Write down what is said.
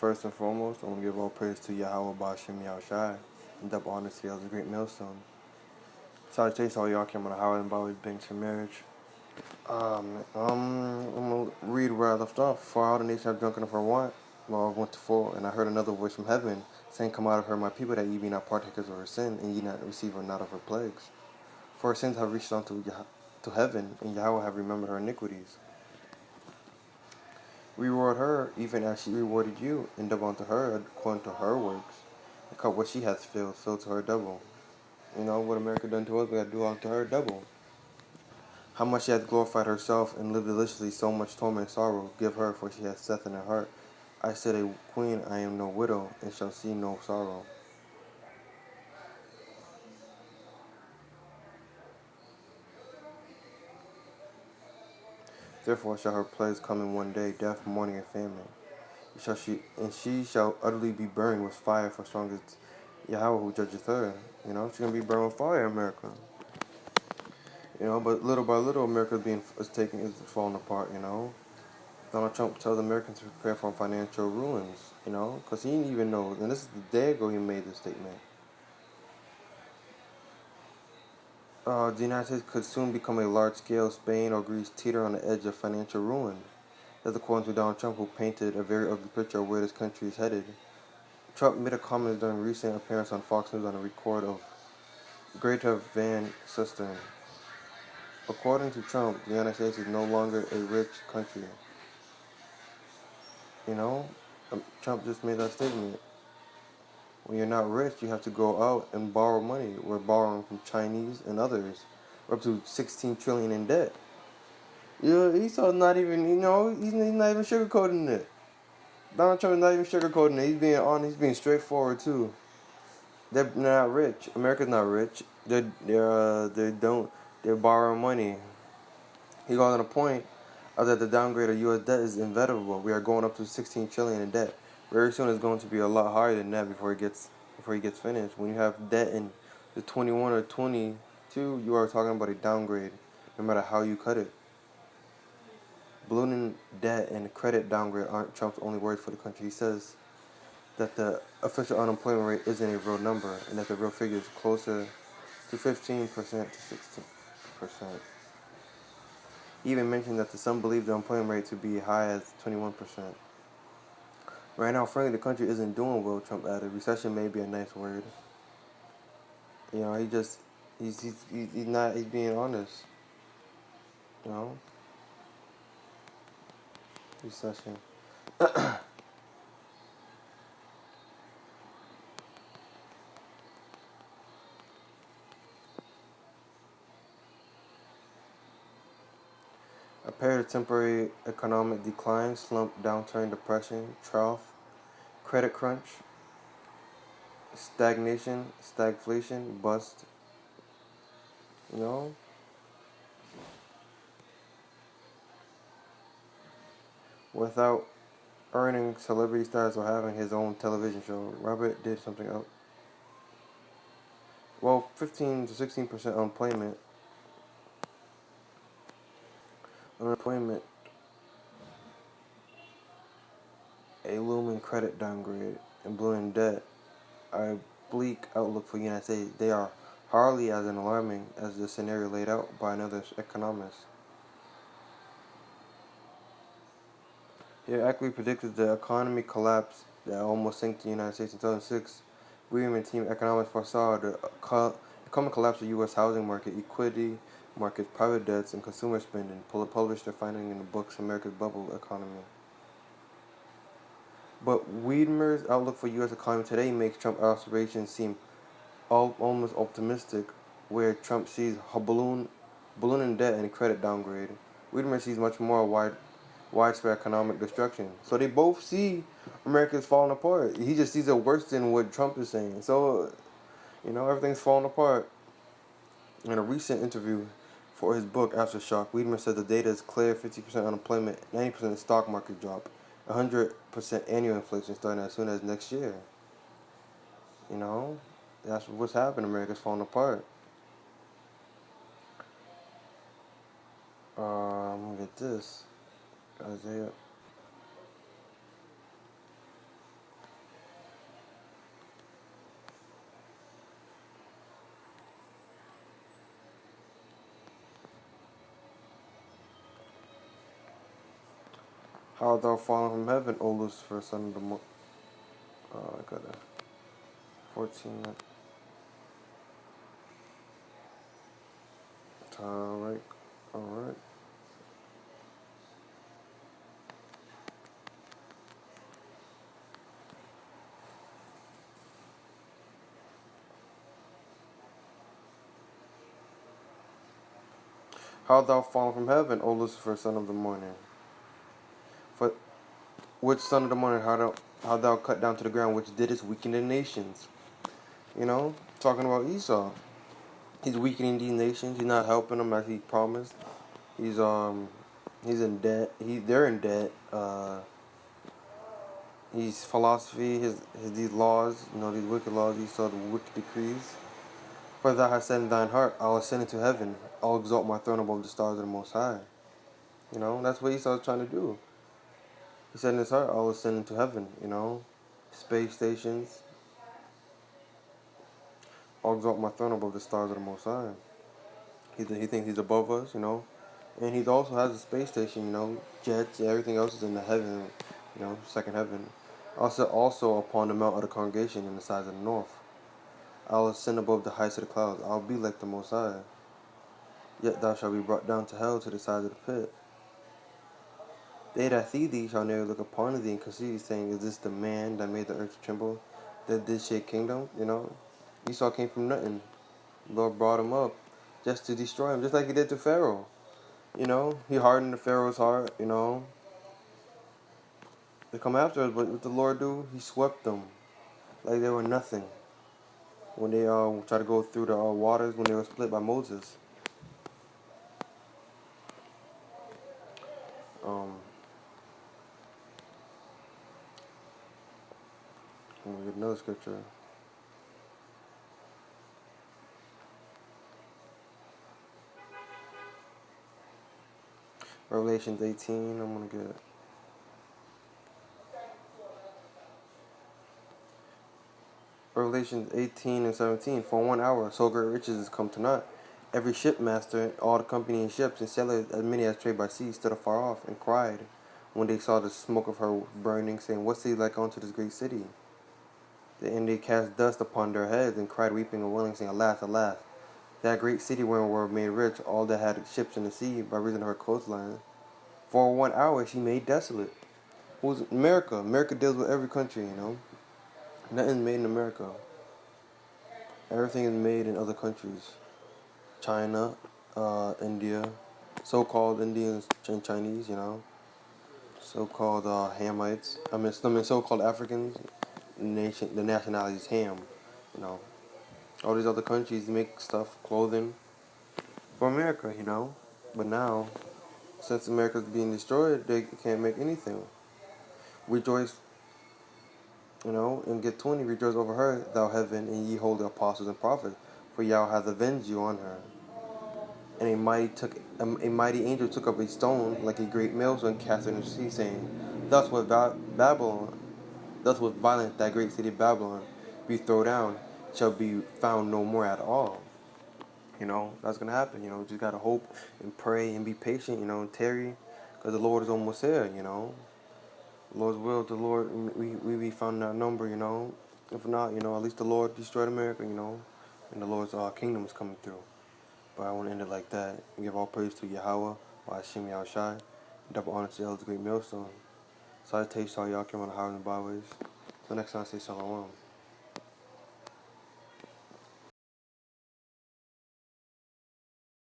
First and foremost, I want to give all praise to Yahweh Bashim Yahushai and double honor to you as a great millstone. Salutations to all y'all came on the Howard and Bowie Banks for marriage. I'm gonna read where I left off. For all the nations have drunken of her wine. Well, I went to 4, and I heard another voice from heaven, saying, Come out of her, my people, that ye be not partakers of her sin, and ye not receive her not of her plagues. For her sins have reached unto to heaven, and Yahweh have remembered her iniquities. Reward her, even as she rewarded you, and double unto her according to her works. The cup what she hath filled, fill to her double. You know, what America done to us, we gotta do unto her double. How much she hath glorified herself, and lived deliciously, so much torment and sorrow, give her, for she hath saith in her heart, I said a queen, I am no widow, and shall see no sorrow. Therefore shall her plagues come in one day, death, mourning, and famine. She shall utterly be burned with fire, for strong is Yahweh who judgeth her. You know, she's gonna be burned with fire, America. You know, but little by little, America is falling apart. You know, Donald Trump tells Americans to prepare for financial ruins. You know, because he didn't even know, and this is the day ago he made this statement. The United States could soon become a large-scale Spain or Greece teeter on the edge of financial ruin. That's according to Donald Trump, who painted a very ugly picture of where this country is headed. Trump made a comment during a recent appearance on Fox News on a record of Greta Van Susteren. According to Trump, the United States is no longer a rich country. You know, Trump just made that statement. When you're not rich, you have to go out and borrow money. We're borrowing from Chinese and others. We're up to $16 trillion in debt. Esau's not even, he's not even sugarcoating it. Donald Trump is not even sugarcoating it. He's being honest. He's being straightforward too. They're not rich. America's not rich. They're borrowing money. He got on a point that the downgrade of U.S. debt is inevitable. We are going up to $16 trillion in debt. Very soon, it's going to be a lot higher than that before he gets finished. When you have debt in the 21 or 22, you are talking about a downgrade, no matter how you cut it. Ballooning debt and credit downgrade aren't Trump's only words for the country. He says that the official unemployment rate isn't a real number, and that the real figure is closer to 15% to 16%. He even mentioned that some believe the unemployment rate to be high as 21%. Right now, frankly, the country isn't doing well, Trump added. Recession may be a nice word. You know, he's being honest. You know? Recession. A period of temporary economic decline, slump, downturn, depression, trough, credit crunch, stagnation, stagflation, bust. You know? Without earning celebrity status or having his own television show, Robert did something else. Well, 15 to 16% unemployment, a looming credit downgrade, and ballooning debt are a bleak outlook for the United States. They are hardly as alarming as the scenario laid out by another economist. He accurately predicted the economy collapse that almost sank the United States in 2006. William and team economists foresaw the coming collapse of the U.S. housing market, equity markets, private debts, and consumer spending, published their findings in the books America's Bubble Economy. But Wiedmer's outlook for U.S. economy today makes Trump's observations seem almost optimistic, where Trump sees a balloon in debt and a credit downgrade. Wiedmer sees much more widespread economic destruction. So they both see America's falling apart. He just sees it worse than what Trump is saying. So, everything's falling apart. In a recent interview for his book Aftershock, Wiedmer said the data is clear: 50% unemployment, 90% stock market drop, 100% annual inflation starting as soon as next year. That's what's happening. America's falling apart. I'm gonna get this. Isaiah. How thou fallen from heaven, O Lucifer, son of the morning. I got a 14. Alright, alright. How thou fallen from heaven, O Lucifer, son of the morning. For which son of the morning, how thou cut down to the ground, which didst weaken the nations. You know, talking about Esau. He's weakening these nations. He's not helping them as he promised. He's in debt. They're in debt. His philosophy, his these laws, these wicked laws. Esau, the wicked decrees. For thou hast said in thine heart, I will ascend into heaven. I'll exalt my throne above the stars of the Most High. That's what Esau's trying to do. He said in his heart, I'll ascend into heaven. Space stations. I'll exalt my throne above the stars of the Most High. He thinks he's above us, And he also has a space station, jets, everything else is in the heaven, second heaven. Also upon the mount of the congregation in the sides of the north. I'll ascend above the heights of the clouds. I'll be like the Most High. Yet thou shalt be brought down to hell to the sides of the pit. They that see thee shall never look upon thee and conceive, saying, is this the man that made the earth to tremble, that did shake kingdom? Esau came from nothing. Lord brought him up just to destroy him, just like he did to Pharaoh. He hardened the Pharaoh's heart, They come after us, but what the Lord do? He swept them like they were nothing. When they tried to go through the waters, when they were split by Moses. Let me get another scripture. Revelations 18, I'm going to get Revelations 18 and 17. For 1 hour, so great riches is come to naught. Every shipmaster, all the company in ships, and sailors, as many as trade by sea, stood afar off, and cried, when they saw the smoke of her burning, saying, what city like unto this great city? And they cast dust upon their heads, and cried, weeping and wailing, saying, alas, alas, that great city wherein were made rich all that had ships in the sea, by reason of her coastline. For 1 hour she made desolate. Who's America? America deals with every country, Nothing's made in America. Everything is made in other countries. China, India, so-called Indians and Chinese, So-called Hamites. So-called Africans. The nationality is Ham, All these other countries make stuff, clothing, for America, But now, since America's being destroyed, they can't make anything. Rejoice, and get 20. Rejoice over her, thou heaven, and ye holy apostles and prophets, for Yahweh hath avenged you on her. And a mighty angel took up a stone like a great millstone, and cast it into the sea, saying, thus was violent that great city Babylon be thrown down, shall be found no more at all. That's gonna happen. Just gotta hope and pray and be patient. And tarry, because the Lord is almost here. Lord's will, the Lord, we be found in that number. If not, at least the Lord destroyed America. And the Lord's kingdom is coming through. But I want to end it like that. Give all praise to Yahweh, Hashem Yahushai. Double honor to the elders, great millstone. Salutation to all y'all came on the highways and byways. Till next time, say shalom.